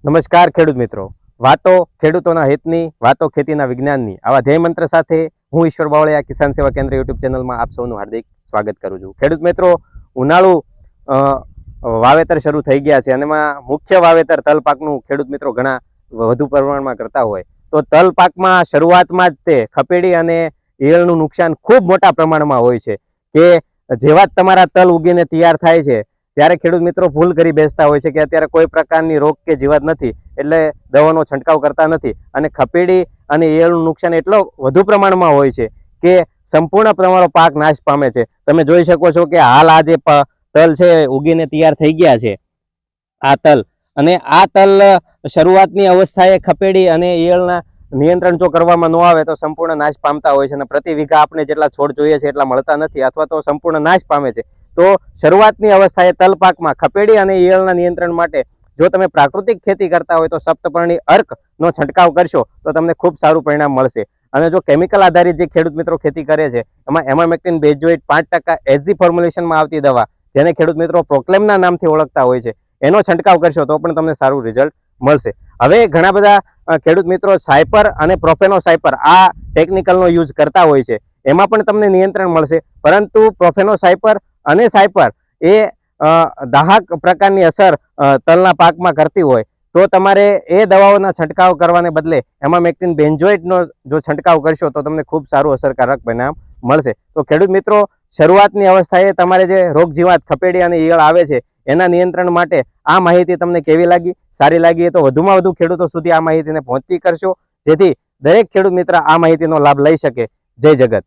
નમસ્કાર ખેડૂત મિત્રો, વાતો ખેડૂતોના હિતની, વાતો ખેતીના વિજ્ઞાનની આવા ધ્યેય મંત્ર સાથે હું ઈશ્વર બાવળિયા કિસાન સેવા કેન્દ્ર યુટ્યુબ ચેનલમાં આપ સૌનું હાર્દિક સ્વાગત કરું છું. ખેડૂત મિત્રો, ઉનાળુ વાવેતર શરૂ થઈ ગયા છે અને એમાં મુખ્ય વાવેતર તલ પાકનું ખેડૂત મિત્રો ઘણા વધુ પ્રમાણમાં કરતા હોય તો તલ પાકમાં શરૂઆતમાં જ તે ખપેડી અને ઈયળનું નુકસાન ખૂબ મોટા પ્રમાણમાં હોય છે કે જેવા જ તમારા તલ ઉગીને તૈયાર થાય છે ત્યારે ખેડૂત મિત્રો ભૂલ કરી બેસતા હોય છે કે અત્યારે કોઈ પ્રકારની રોગ કે જીવાત નથી એટલે દવાનો છંટકાવ કરતા નથી અને ખપેડી અને ઈયળનું નુકસાન એટલો વધુ પ્રમાણમાં હોય છે કે સંપૂર્ણ તમારો પાક નાશ પામે છે. તમે જોઈ શકો છો કે હાલ આ જે તલ છે ઉગીને તૈયાર થઈ ગયા છે આ તલ, અને આ તલ શરૂઆતની અવસ્થાએ ખપેડી અને ઈયળના નિયંત્રણ જો કરવામાં ન આવે તો સંપૂર્ણ નાશ પામતા હોય છે અને પ્રતિ વીઘા આપણે જેટલા છોડ જોઈએ છે એટલા મળતા નથી અથવા તો સંપૂર્ણ નાશ પામે છે. તો શરૂઆતની અવસ્થાએ તલ પાકમાં ખપેડી અને ઈયળના નિયંત્રણ માટે જો તમે પ્રાકૃતિક ખેતી કરતા હોય તો સપ્તપર્ણી અર્કનો છંટકાવ કરશો તો તમને ખૂબ સારું પરિણામ મળશે. અને જો કેમિકલ આધારિત જે ખેડૂત મિત્રો ખેતી કરે છે એમાં એમામેક્ટિન બેઝોઇટ 5% એસજી ફોર્મ્યુલેશનમાં આવતી દવા, જેને ખેડૂત મિત્રો પ્રોક્લેમના નામથી ઓળખતા હોય છે, એનો છંટકાવ કરશો તો પણ તમને સારું રિઝલ્ટ મળશે. હવે ઘણા બધા ખેડૂત મિત્રો સાયપર અને પ્રોફેનો સાયપર આ ટેકનિકલનો યુઝ કરતા હોય છે, એમાં પણ તમને નિયંત્રણ મળશે. પરંતુ પ્રોફેનો સાયપર અને સાયપર એ દાહક પ્રકારની અસર તલના પાકમાં કરતી હોય તો તમારે એ દવાઓના છંટકાવ કરવાને બદલે એમામેક્ટિન બેન્ઝોઇટનો જો છંટકાવ કરશો તો તમને ખૂબ સારું અસરકારક પરિણામ મળશે. તો ખેડૂત મિત્રો, શરૂઆતની અવસ્થાએ તમારે જે રોગ જીવાત ખપેડી અને ઈયળ આવે છે એના નિયંત્રણ માટે આ માહિતી તમને કેવી લાગી? સારી લાગી તો વધુમાં વધુ ખેડૂતો સુધી આ માહિતીને પહોંચતી કરશો જેથી દરેક ખેડૂત મિત્ર આ માહિતીનો લાભ લઈ શકે. જય જગત.